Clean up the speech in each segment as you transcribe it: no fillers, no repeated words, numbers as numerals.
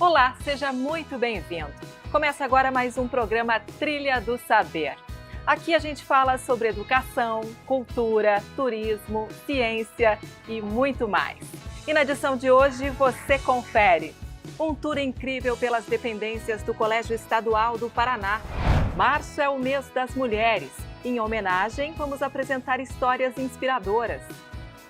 Olá, seja muito bem-vindo. Começa agora mais um programa Trilha do Saber. Aqui a gente fala sobre educação, cultura, turismo, ciência e muito mais. E na edição de hoje você confere um tour incrível pelas dependências do Colégio Estadual do Paraná. Março é o mês das mulheres. Em homenagem, vamos apresentar histórias inspiradoras.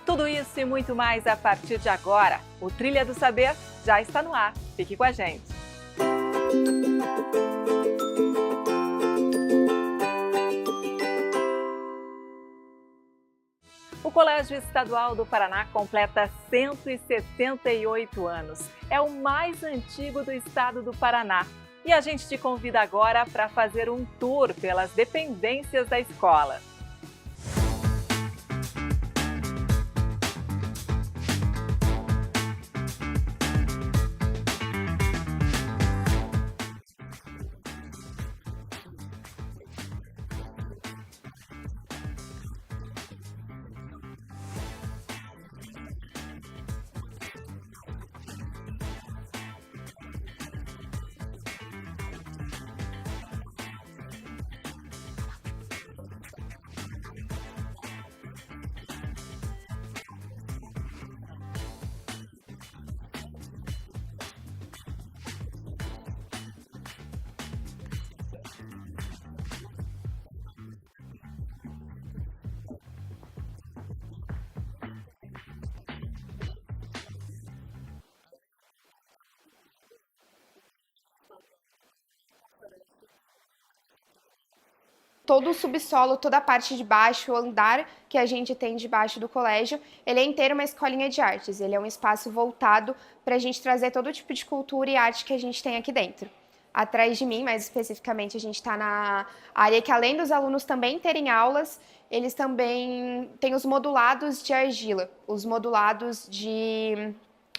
Tudo isso e muito mais a partir de agora. O Trilha do Saber já está no ar. Fique com a gente. O Colégio Estadual do Paraná completa 168 anos. É o mais antigo do estado do Paraná. E a gente te convida agora para fazer um tour pelas dependências da escola. Todo o subsolo, toda a parte de baixo, o andar que a gente tem debaixo do colégio, ele é inteiro uma escolinha de artes. Ele é um espaço voltado para a gente trazer todo tipo de cultura e arte que a gente tem aqui dentro. Atrás de mim, mais especificamente, a gente está na área que, além dos alunos também terem aulas, eles também têm os modulados de argila, os modulados de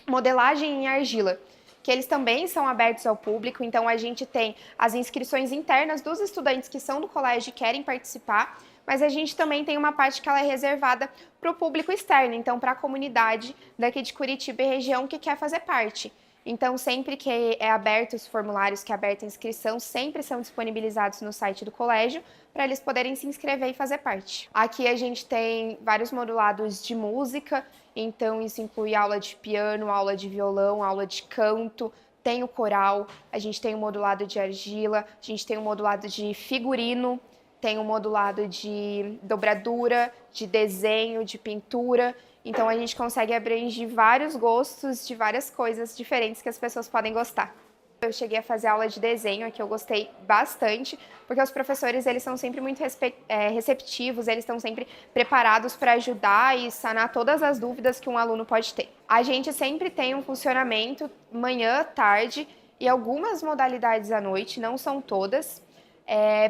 modelagem em argila, que eles também são abertos ao público. Então a gente tem as inscrições internas dos estudantes que são do colégio e querem participar, mas a gente também tem uma parte que ela é reservada para o público externo, então para a comunidade daqui de Curitiba e região que quer fazer parte. Então, sempre que é aberto os formulários, que é aberta a inscrição, sempre são disponibilizados no site do colégio para eles poderem se inscrever e fazer parte. Aqui a gente tem vários modulados de música, então isso inclui aula de piano, aula de violão, aula de canto, tem o coral, a gente tem o modulado de argila, a gente tem o modulado de figurino, tem o modulado de dobradura, de desenho, de pintura. Então a gente consegue abranger vários gostos de várias coisas diferentes que as pessoas podem gostar. Eu cheguei a fazer aula de desenho, que eu gostei bastante, porque os professores eles são sempre muito receptivos, eles estão sempre preparados para ajudar e sanar todas as dúvidas que um aluno pode ter. A gente sempre tem um funcionamento manhã, tarde e algumas modalidades à noite, não são todas.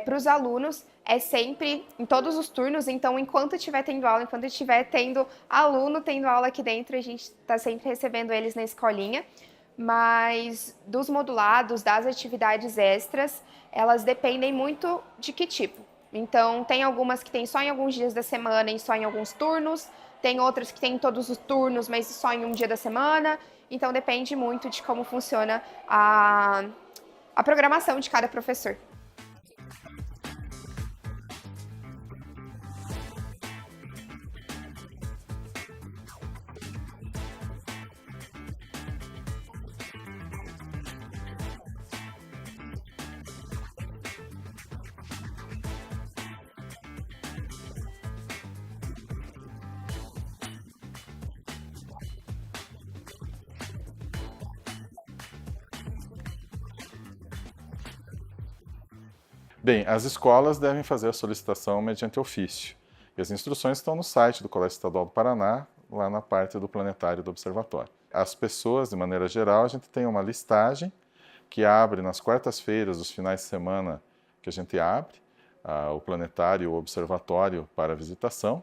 Para os alunos é sempre em todos os turnos, então enquanto estiver tendo aula, enquanto estiver tendo aluno tendo aula aqui dentro, a gente está sempre recebendo eles na escolinha. Mas dos modulados, das atividades extras, elas dependem muito de que tipo. Então tem algumas que tem só em alguns dias da semana e só em alguns turnos, tem outras que tem em todos os turnos, mas só em um dia da semana. Então depende muito de como funciona a programação de cada professor. Bem, as escolas devem fazer a solicitação mediante ofício. E as instruções estão no site do Colégio Estadual do Paraná, lá na parte do planetário do observatório. As pessoas, de maneira geral, a gente tem uma listagem que abre nas quartas-feiras, os finais de semana que a gente abre, o planetário e o observatório para visitação.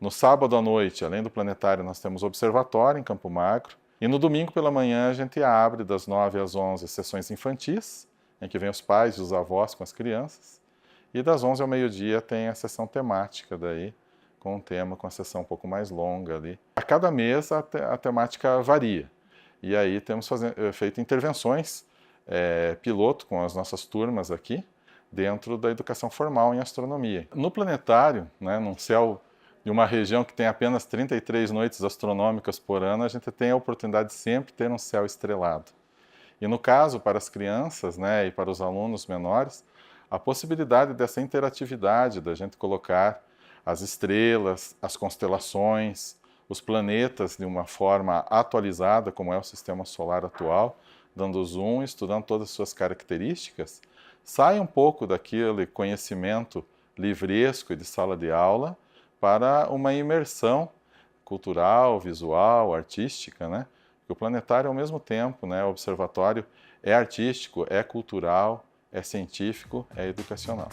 No sábado à noite, além do planetário, nós temos o observatório em Campo Magro. E no domingo pela manhã a gente abre das 9 às 11 sessões infantis, em que vem os pais e os avós com as crianças. E das 11 ao meio-dia tem a sessão temática daí, com um tema, com a sessão um pouco mais longa ali. A cada mês a temática varia. e aí temos feito intervenções piloto com as nossas turmas aqui, dentro da educação formal em astronomia. No planetário, né, num céu de uma região que tem apenas 33 noites astronômicas por ano, a gente tem a oportunidade de sempre ter um céu estrelado. E no caso, para as crianças, né, e para os alunos menores, a possibilidade dessa interatividade, da gente colocar as estrelas, as constelações, os planetas de uma forma atualizada, como é o sistema solar atual, dando zoom, estudando todas as suas características, sai um pouco daquele conhecimento livresco e de sala de aula para uma imersão cultural, visual, artística, né? Porque o planetário, ao mesmo tempo, né, o observatório é artístico, é cultural, é científico, é educacional.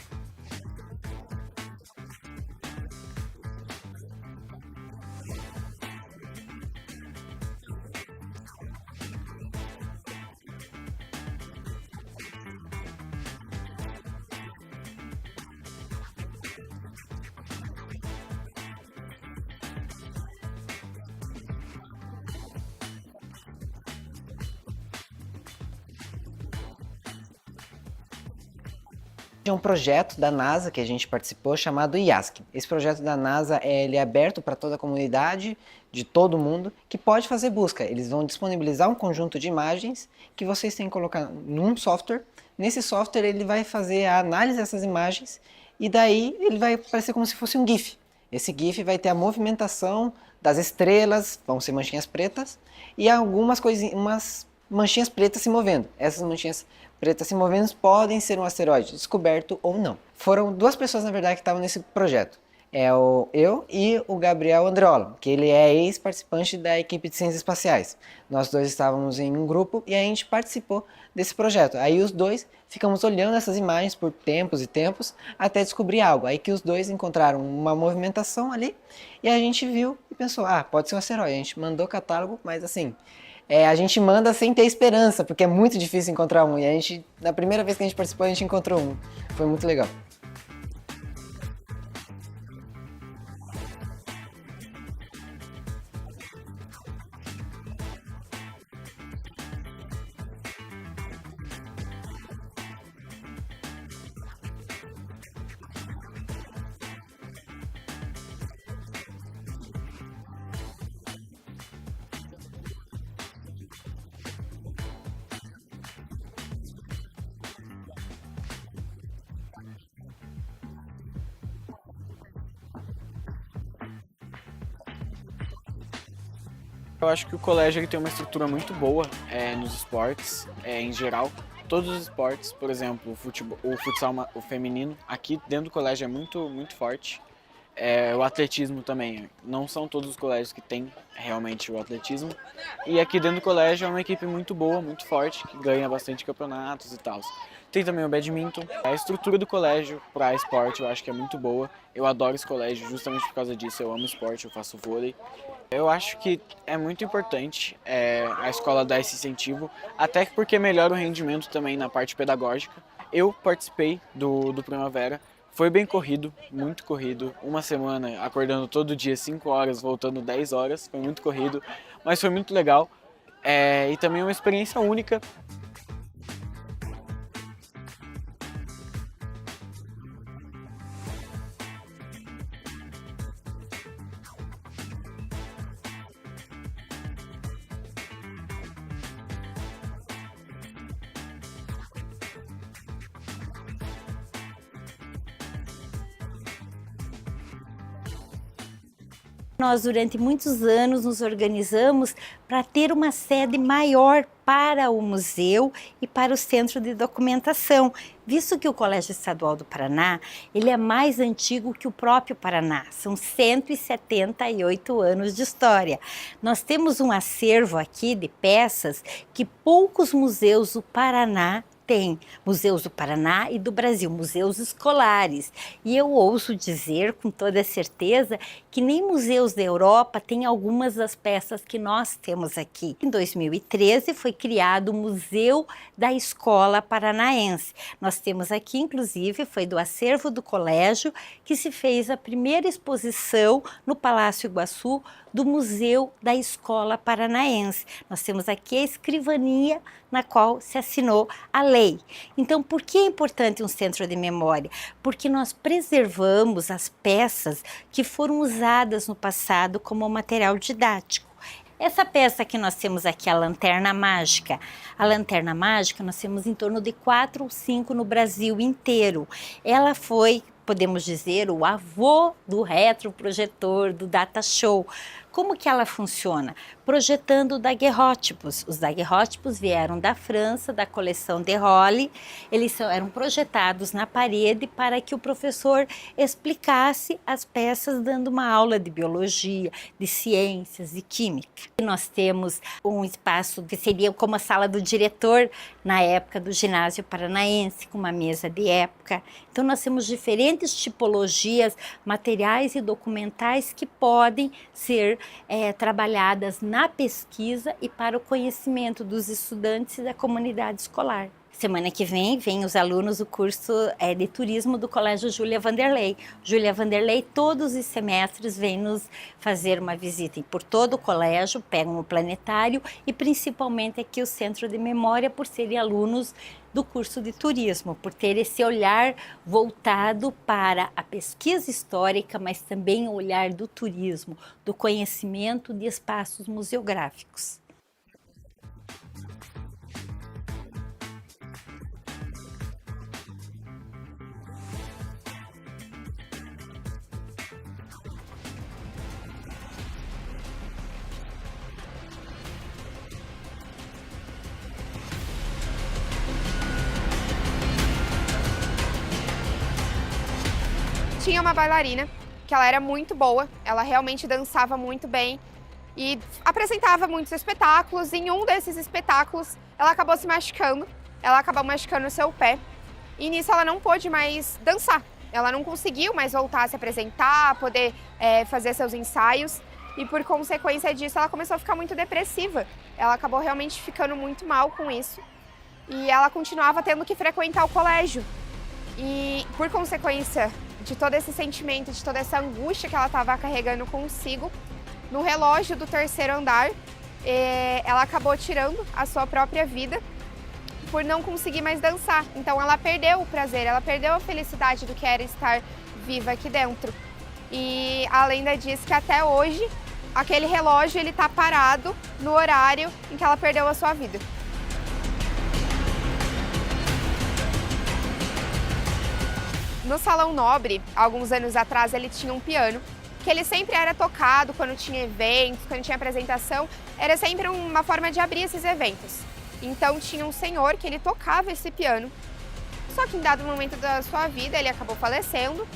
É um projeto da NASA que a gente participou chamado IASC. Esse projeto da NASA ele é aberto para toda a comunidade, de todo mundo, que pode fazer busca. Eles vão disponibilizar um conjunto de imagens que vocês têm que colocar num software. Nesse software ele vai fazer a análise dessas imagens e daí ele vai parecer como se fosse um GIF. Esse GIF vai ter a movimentação das estrelas, vão ser manchinhas pretas, e algumas coisinhas, umas manchinhas pretas se movendo. Essas manchinhas pretas se movendo podem ser um asteroide descoberto ou não. Foram duas pessoas, na verdade, que estavam nesse projeto. Eu e o Gabriel Andreola, que ele é ex-participante da equipe de ciências espaciais. Nós dois estávamos em um grupo e a gente participou desse projeto. Aí os dois ficamos olhando essas imagens por tempos e tempos até descobrir algo. Aí que os dois encontraram uma movimentação ali e a gente viu e pensou, pode ser um asteroide. A gente mandou catálogo, mas assim, a gente manda sem ter esperança, porque é muito difícil encontrar um. E a gente, na primeira vez que a gente participou, a gente encontrou um. Foi muito legal. Eu acho que o colégio ele tem uma estrutura muito boa nos esportes, em geral. Todos os esportes, por exemplo, o futsal o feminino, aqui dentro do colégio é muito forte. O atletismo também, não são todos os colégios que têm realmente o atletismo. E aqui dentro do colégio é uma equipe muito boa, muito forte, que ganha bastante campeonatos e tal. Tem também o badminton. A estrutura do colégio para esporte eu acho que é muito boa. Eu adoro esse colégio justamente por causa disso, eu amo esporte, eu faço vôlei. Eu acho que é muito importante a escola dar esse incentivo, até porque melhora o rendimento também na parte pedagógica. Eu participei do Primavera, foi bem corrido, muito corrido. Uma semana acordando todo dia 5 horas, voltando 10 horas, foi muito corrido, mas foi muito legal. E também uma experiência única. Nós, durante muitos anos, nos organizamos para ter uma sede maior para o museu e para o centro de documentação, visto que o Colégio Estadual do Paraná ele é mais antigo que o próprio Paraná, são 178 anos de história. Nós temos um acervo aqui de peças que poucos museus do Paraná tem, museus do Paraná e do Brasil, museus escolares. E eu ouso dizer com toda certeza que nem museus da Europa têm algumas das peças que nós temos aqui. Em 2013 foi criado o Museu da Escola Paranaense. Nós temos aqui, inclusive, foi do acervo do colégio que se fez a primeira exposição no Palácio Iguaçu do Museu da Escola Paranaense. Nós temos aqui a escrivaninha na qual se assinou a lei. Então, por que é importante um centro de memória? Porque nós preservamos as peças que foram usadas no passado como material didático. Essa peça que nós temos aqui, a Lanterna Mágica. A Lanterna Mágica nós temos em torno de 4 ou 5 no Brasil inteiro. Ela foi, podemos dizer, o avô do retroprojetor, do data show. Como que ela funciona? Projetando daguerrótipos. Os daguerrótipos vieram da França, da coleção de Rolly. Eles eram projetados na parede para que o professor explicasse as peças, dando uma aula de biologia, de ciências e química. E nós temos um espaço que seria como a sala do diretor na época do ginásio paranaense, com uma mesa de época. Então nós temos diferentes tipologias, materiais e documentais que podem ser trabalhadas na pesquisa e para o conhecimento dos estudantes e da comunidade escolar. Semana que vem os alunos do curso de turismo do Colégio Júlia Vanderlei. Júlia Vanderlei, todos os semestres, vem nos fazer uma visita por todo o colégio, pegam o planetário e principalmente aqui o Centro de Memória, por serem alunos do curso de turismo, por ter esse olhar voltado para a pesquisa histórica, mas também o olhar do turismo, do conhecimento de espaços museográficos. Tinha uma bailarina que ela era muito boa, ela realmente dançava muito bem e apresentava muitos espetáculos. Em um desses espetáculos, ela acabou se machucando, ela acabou machucando o seu pé e nisso ela não pôde mais dançar. Ela não conseguiu mais voltar a se apresentar, poder fazer seus ensaios e por consequência disso ela começou a ficar muito depressiva. Ela acabou realmente ficando muito mal com isso e ela continuava tendo que frequentar o colégio. E por consequência de todo esse sentimento, de toda essa angústia que ela estava carregando consigo, no relógio do 3º andar, ela acabou tirando a sua própria vida por não conseguir mais dançar. Então ela perdeu o prazer, ela perdeu a felicidade do que era estar viva aqui dentro. E a lenda diz que até hoje, aquele relógio ele está parado no horário em que ela perdeu a sua vida. No Salão Nobre, alguns anos atrás, ele tinha um piano, que ele sempre era tocado quando tinha eventos, quando tinha apresentação, era sempre uma forma de abrir esses eventos. Então tinha um senhor que ele tocava esse piano, só que em dado momento da sua vida ele acabou falecendo,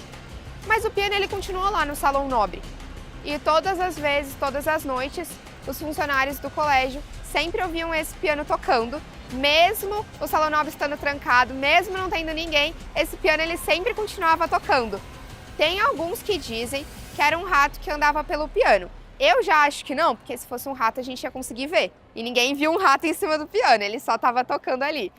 mas o piano ele continuou lá no Salão Nobre. E todas as vezes, todas as noites, os funcionários do colégio sempre ouviam esse piano tocando, mesmo o Salão Nobre estando trancado, mesmo não tendo ninguém, esse piano ele sempre continuava tocando. Tem alguns que dizem que era um rato que andava pelo piano. Eu já acho que não, porque se fosse um rato a gente ia conseguir ver. E ninguém viu um rato em cima do piano, ele só estava tocando ali.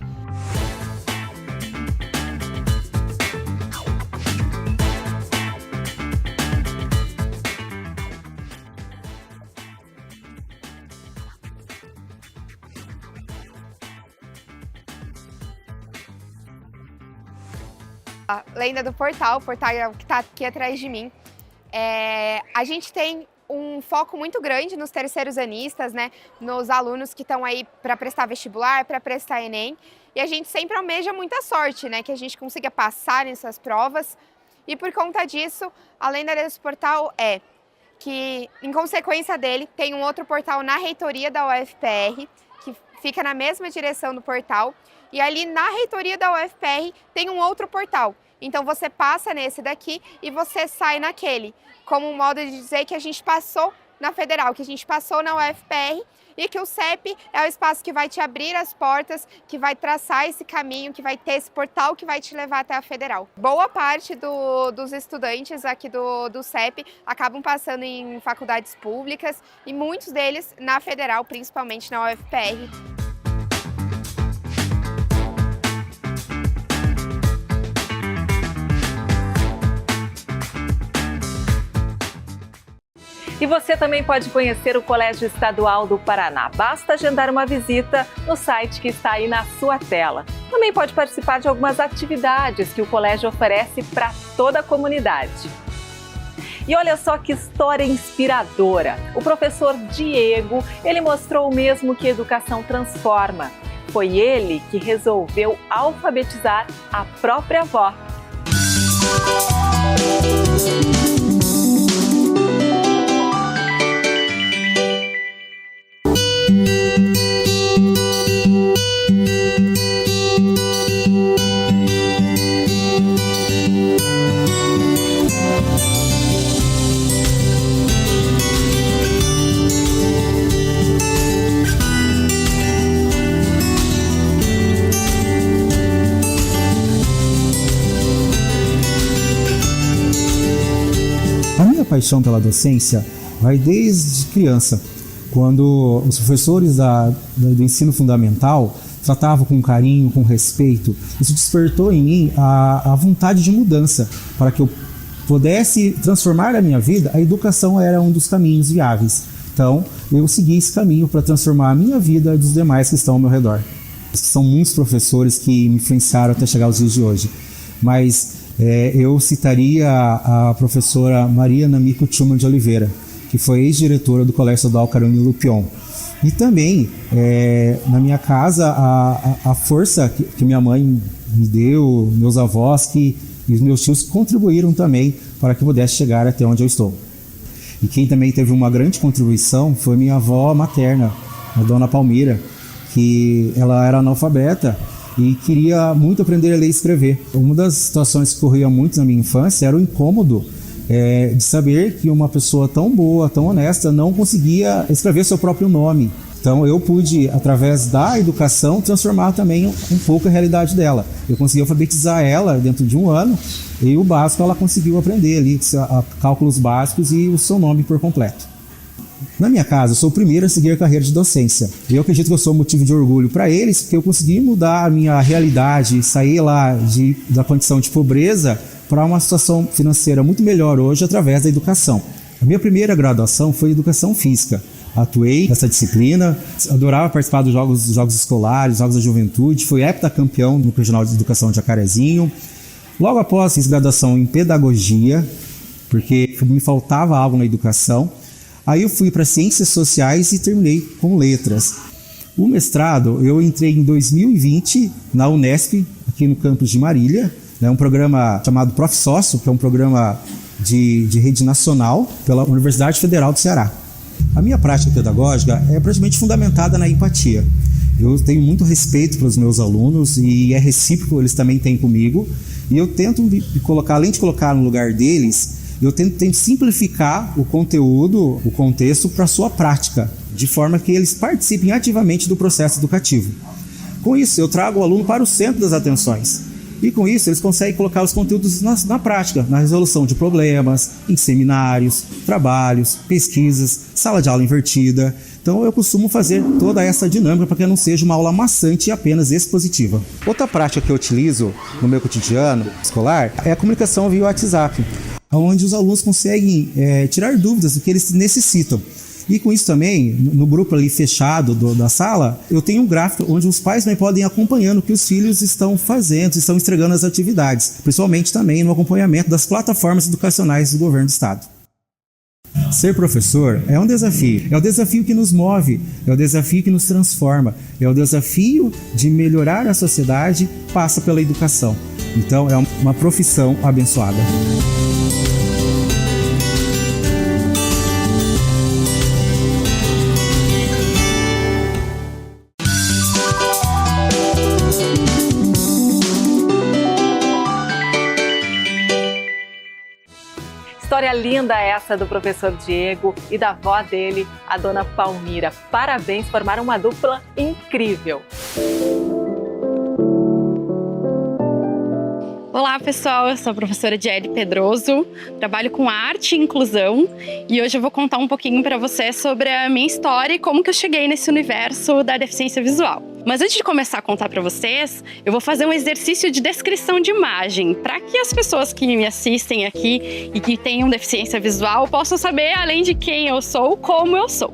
A lenda do portal, o portal que está aqui atrás de mim. A gente tem um foco muito grande nos terceiros anistas, né? Nos alunos que estão aí para prestar vestibular, para prestar Enem. E a gente sempre almeja muita sorte, né? Que a gente consiga passar nessas provas. E por conta disso, a lenda desse portal é que, em consequência dele, tem um outro portal na reitoria da UFPR, que fica na mesma direção do portal. E ali na reitoria da UFPR tem um outro portal. Então você passa nesse daqui e você sai naquele, como um modo de dizer que a gente passou na Federal, que a gente passou na UFPR e que o CEP é o espaço que vai te abrir as portas, que vai traçar esse caminho, que vai ter esse portal que vai te levar até a Federal. Boa parte dos estudantes aqui do CEP acabam passando em faculdades públicas e muitos deles na Federal, principalmente na UFPR. E E você também pode conhecer o Colégio Estadual do Paraná. Basta agendar uma visita no site que está aí na sua tela. Também pode participar de algumas atividades que o colégio oferece para toda a comunidade. E olha só que história inspiradora. O professor Diego, ele mostrou mesmo que educação transforma. Foi ele que resolveu alfabetizar a própria avó. A minha paixão pela docência vai desde criança, quando os professores do ensino fundamental tratavam com carinho, com respeito. Isso despertou em mim a vontade de mudança. Para que eu pudesse transformar a minha vida, a educação era um dos caminhos viáveis. Então, eu segui esse caminho para transformar a minha vida e dos demais que estão ao meu redor. São muitos professores que me influenciaram até chegar aos dias de hoje, mas eu citaria a professora Maria Namico Tchuman de Oliveira, que foi ex-diretora do Colégio Estadual Carolina Lupion. E também, na minha casa, a força que minha mãe me deu, meus avós e os meus tios contribuíram também para que eu pudesse chegar até onde eu estou. E quem também teve uma grande contribuição foi minha avó materna, a dona Palmira, que ela era analfabeta e queria muito aprender a ler e escrever. Uma das situações que ocorria muito na minha infância era o incômodo de saber que uma pessoa tão boa, tão honesta, não conseguia escrever seu próprio nome. Então eu pude, através da educação, transformar também um pouco a realidade dela. Eu consegui alfabetizar ela dentro de um ano e o básico ela conseguiu aprender ali, cálculos básicos e o seu nome por completo. Na minha casa, eu sou o primeiro a seguir a carreira de docência. Eu acredito que eu sou motivo de orgulho para eles, porque eu consegui mudar a minha realidade, sair lá da condição de pobreza para uma situação financeira muito melhor hoje através da educação. A minha primeira graduação foi em Educação Física. Atuei nessa disciplina, adorava participar dos jogos escolares, jogos da juventude, fui heptacampeão no Regional de Educação de Jacarezinho. Logo após, fiz graduação em Pedagogia, porque me faltava algo na educação. Aí eu fui para Ciências Sociais e terminei com Letras. O mestrado, eu entrei em 2020 na Unesp, aqui no campus de Marília, um programa chamado Prof. Sócio, que é um programa de rede nacional pela Universidade Federal do Ceará. A minha prática pedagógica é praticamente fundamentada na empatia. Eu tenho muito respeito pelos meus alunos e é recíproco, eles também têm comigo. E eu tento colocar, além de colocar no lugar deles, eu tento simplificar o conteúdo, o contexto para a sua prática, de forma que eles participem ativamente do processo educativo. Com isso, eu trago o aluno para o centro das atenções. E com isso, eles conseguem colocar os conteúdos na prática, na resolução de problemas, em seminários, trabalhos, pesquisas, sala de aula invertida. Então, eu costumo fazer toda essa dinâmica para que não seja uma aula maçante e apenas expositiva. Outra prática que eu utilizo no meu cotidiano escolar é a comunicação via WhatsApp, onde os alunos conseguem tirar dúvidas do que eles necessitam. E com isso também, no grupo ali fechado da sala, eu tenho um gráfico onde os pais também podem ir acompanhando o que os filhos estão fazendo, estão entregando as atividades, principalmente também no acompanhamento das plataformas educacionais do governo do estado. Ser professor é um desafio, é o desafio que nos move, é o desafio que nos transforma, é o desafio de melhorar a sociedade, passa pela educação. Então é uma profissão abençoada. História linda essa do professor Diego e da avó dele, a dona Palmira. Parabéns, formaram uma dupla incrível. Olá pessoal, eu sou a professora Diele Pedroso, trabalho com arte e inclusão e hoje eu vou contar um pouquinho para você sobre a minha história e como que eu cheguei nesse universo da deficiência visual. Mas antes de começar a contar para vocês, eu vou fazer um exercício de descrição de imagem, para que as pessoas que me assistem aqui e que tenham deficiência visual possam saber, além de quem eu sou, como eu sou.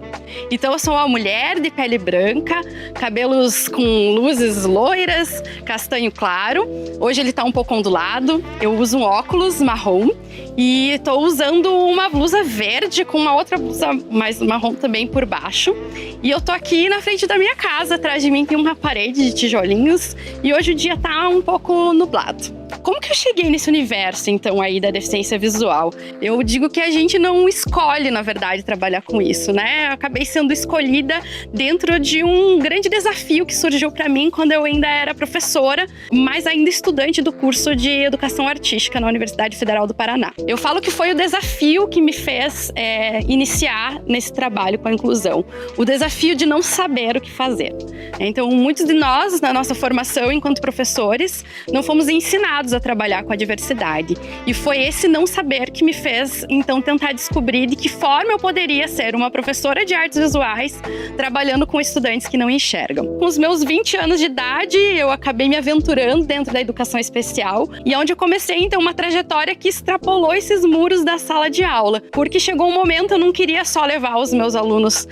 Então eu sou uma mulher de pele branca, cabelos com luzes loiras, castanho claro. Hoje ele está um pouco ondulado. Eu uso um óculos marrom e estou usando uma blusa verde com uma outra blusa mais marrom também por baixo. E eu tô aqui na frente da minha casa, atrás de mim tem uma parede de tijolinhos e hoje o dia tá um pouco nublado. Como que eu cheguei nesse universo, então, aí da deficiência visual? Eu digo que a gente não escolhe, na verdade, trabalhar com isso, né? Eu acabei sendo escolhida dentro de um grande desafio que surgiu para mim quando eu ainda era professora, mas ainda estudante do curso de Educação Artística na Universidade Federal do Paraná. Eu falo que foi o desafio que me fez iniciar nesse trabalho com a inclusão. O desafio de não saber o que fazer. Então, muitos de nós, na nossa formação enquanto professores, não fomos ensinados a trabalhar com a diversidade. E foi esse não saber que me fez, então, tentar descobrir de que forma eu poderia ser uma professora de artes visuais trabalhando com estudantes que não enxergam. Com os meus 20 anos de idade, eu acabei me aventurando dentro da educação especial e onde eu comecei, então, uma trajetória que extrapolou esses muros da sala de aula, porque chegou um momento eu não queria só levar os meus alunos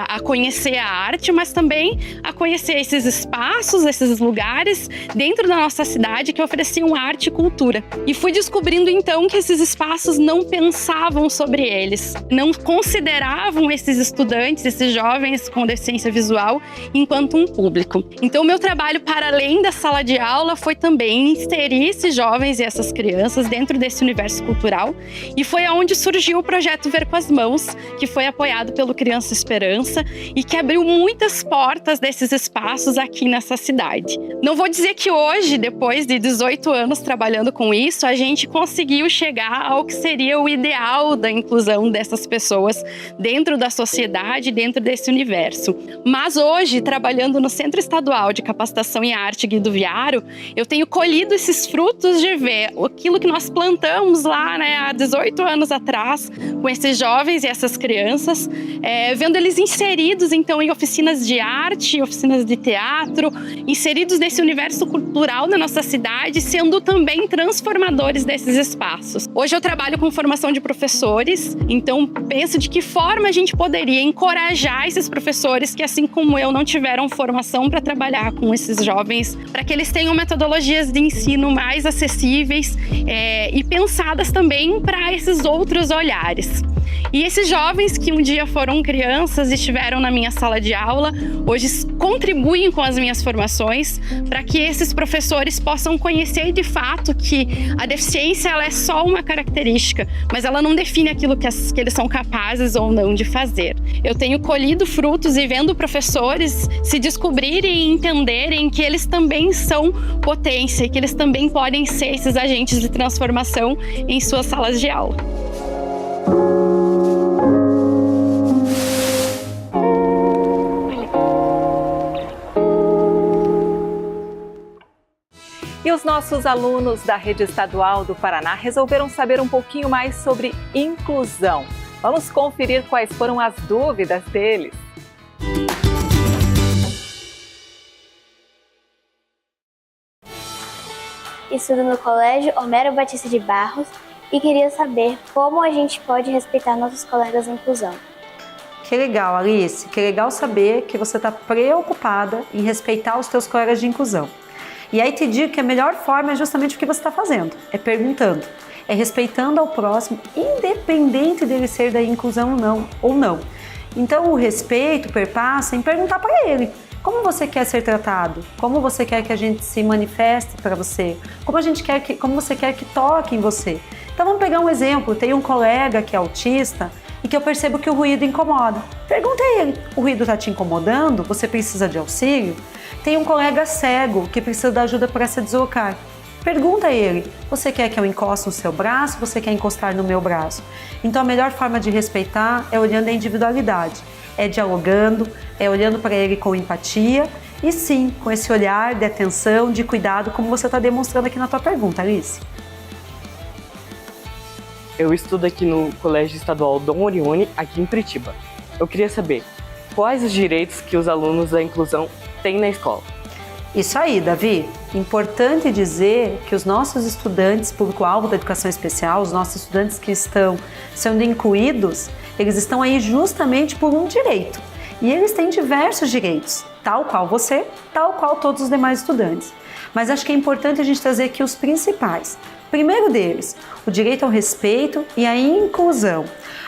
a conhecer a arte, mas também a conhecer esses espaços, esses lugares dentro da nossa cidade que ofereciam arte e cultura. E fui descobrindo então que esses espaços não pensavam sobre eles, não consideravam esses estudantes, esses jovens com deficiência visual enquanto um público. Então o meu trabalho para além da sala de aula foi também inserir esses jovens e essas crianças dentro desse universo cultural e foi onde surgiu o projeto Ver com as Mãos, que foi apoiado pelo Criança Esperança e que abriu muitas portas desses espaços aqui nessa cidade. Não vou dizer que hoje, depois de 18 anos trabalhando com isso, a gente conseguiu chegar ao que seria o ideal da inclusão dessas pessoas dentro da sociedade, dentro desse universo. Mas hoje, trabalhando no Centro Estadual de Capacitação em Arte Guido Viaro, eu tenho colhido esses frutos de ver aquilo que nós plantamos lá, né, há 18 anos atrás, com esses jovens e essas crianças, vendo eles inseridos então em oficinas de arte, oficinas de teatro, inseridos nesse universo cultural da nossa cidade, sendo também transformadores desses espaços. Hoje eu trabalho com formação de professores, então penso de que forma a gente poderia encorajar esses professores que, assim como eu, não tiveram formação para trabalhar com esses jovens, para que eles tenham metodologias de ensino mais acessíveis e pensadas também para esses outros olhares. E esses jovens que um dia foram crianças e estiveram na minha sala de aula, hoje contribuem com as minhas formações para que esses professores possam conhecer de fato que a deficiência ela é só uma característica, mas ela não define aquilo que eles são capazes ou não de fazer. Eu tenho colhido frutos e vendo professores se descobrirem e entenderem que eles também são potência e que eles também podem ser esses agentes de transformação em suas salas de aula. E os nossos alunos da Rede Estadual do Paraná resolveram saber um pouquinho mais sobre inclusão. Vamos conferir quais foram as dúvidas deles. Estudo no Colégio Homero Batista de Barros e queria saber como a gente pode respeitar nossos colegas em inclusão. Que legal, Alice. Que legal saber que você está preocupada em respeitar os teus colegas de inclusão. E aí te digo que a melhor forma é justamente o que você está fazendo, é perguntando, é respeitando ao próximo, independente dele ser da inclusão ou não. Então o respeito perpassa em perguntar para ele, como você quer ser tratado? Como você quer que a gente se manifeste para você? Como você quer que toque em você? Então vamos pegar um exemplo, tem um colega que é autista e que eu percebo que o ruído incomoda. Pergunta a ele, o ruído está te incomodando? Você precisa de auxílio? Tem um colega cego que precisa de ajuda para se deslocar. Pergunta a ele, você quer que eu encoste no seu braço? Você quer encostar no meu braço? Então a melhor forma de respeitar é olhando a individualidade, é dialogando, é olhando para ele com empatia e sim, com esse olhar de atenção, de cuidado, como você está demonstrando aqui na tua pergunta, Alice. Eu estudo aqui no Colégio Estadual Dom Orione, aqui em Curitiba. Eu queria saber quais os direitos que os alunos da inclusão tem na escola. Isso aí, Davi. Importante dizer que os nossos estudantes, público-alvo da educação especial, os nossos estudantes que estão sendo incluídos, eles estão aí justamente por um direito. E eles têm diversos direitos, tal qual você, tal qual todos os demais estudantes. Mas acho que é importante a gente trazer aqui os principais. O primeiro deles, o direito ao respeito e à inclusão.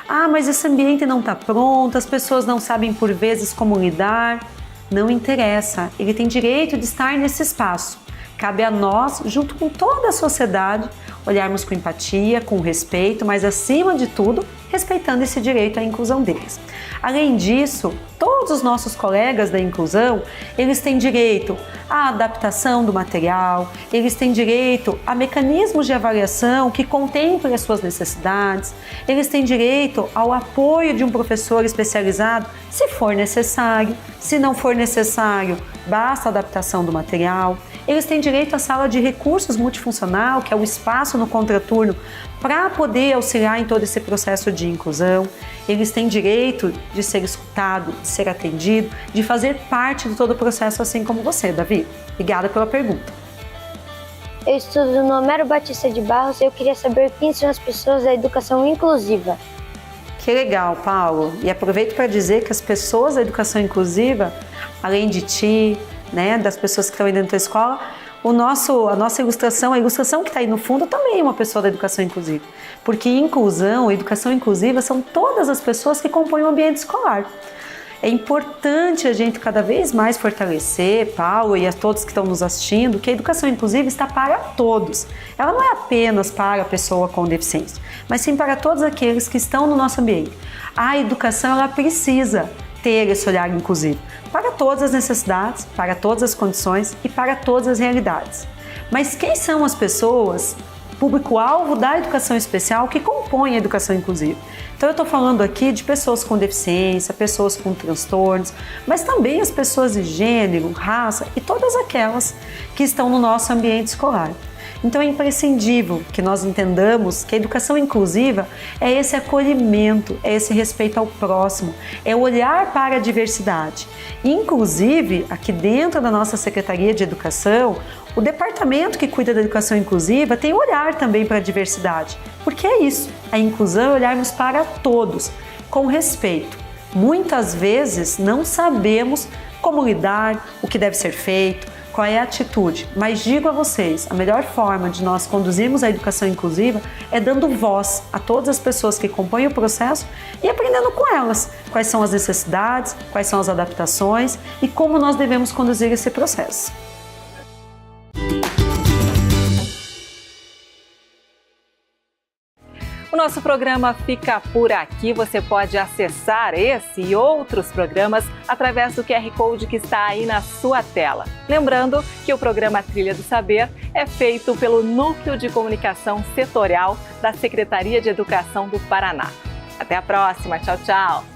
Ah, mas esse ambiente não está pronto, as pessoas não sabem por vezes como lidar. Não interessa, ele tem direito de estar nesse espaço. Cabe a nós, junto com toda a sociedade, olharmos com empatia, com respeito, mas acima de tudo, respeitando esse direito à inclusão deles. Além disso, todos os nossos colegas da inclusão, eles têm direito à adaptação do material, eles têm direito a mecanismos de avaliação que contemplem as suas necessidades, eles têm direito ao apoio de um professor especializado, se for necessário. Se não for necessário, basta a adaptação do material. Eles têm direito à sala de recursos multifuncional, que é o espaço no contraturno para poder auxiliar em todo esse processo de inclusão. Eles têm direito de ser escutado, de ser atendido, de fazer parte de todo o processo, assim como você, Davi. Obrigada pela pergunta. Eu estudo no Homero Batista de Barros e eu queria saber quem são as pessoas da educação inclusiva. Que legal, Paulo. E aproveito para dizer que as pessoas da educação inclusiva, além de ti, né, das pessoas que estão aí dentro da escola, a nossa ilustração, a ilustração que está aí no fundo também é uma pessoa da educação inclusiva. Porque inclusão, educação inclusiva são todas as pessoas que compõem o ambiente escolar. É importante a gente cada vez mais fortalecer, Paulo e a todos que estão nos assistindo, que a educação inclusiva está para todos. Ela não é apenas para a pessoa com deficiência, mas sim para todos aqueles que estão no nosso ambiente. A educação, ela precisa ter esse olhar inclusivo para todas as necessidades, para todas as condições e para todas as realidades. Mas quem são as pessoas, público-alvo da educação especial, que compõem a educação inclusiva? Então eu estou falando aqui de pessoas com deficiência, pessoas com transtornos, mas também as pessoas de gênero, raça e todas aquelas que estão no nosso ambiente escolar. Então é imprescindível que nós entendamos que a educação inclusiva é esse acolhimento, é esse respeito ao próximo, é olhar para a diversidade. Inclusive, aqui dentro da nossa Secretaria de Educação, o departamento que cuida da educação inclusiva tem olhar também para a diversidade, porque é isso, a inclusão é olharmos para todos, com respeito. Muitas vezes não sabemos como lidar, o que deve ser feito, qual é a atitude, mas digo a vocês, a melhor forma de nós conduzirmos a educação inclusiva é dando voz a todas as pessoas que compõem o processo e aprendendo com elas quais são as necessidades, quais são as adaptações e como nós devemos conduzir esse processo. O nosso programa fica por aqui. Você pode acessar esse e outros programas através do QR Code que está aí na sua tela. Lembrando que o programa Trilha do Saber é feito pelo Núcleo de Comunicação Setorial da Secretaria de Educação do Paraná. Até a próxima. Tchau, tchau.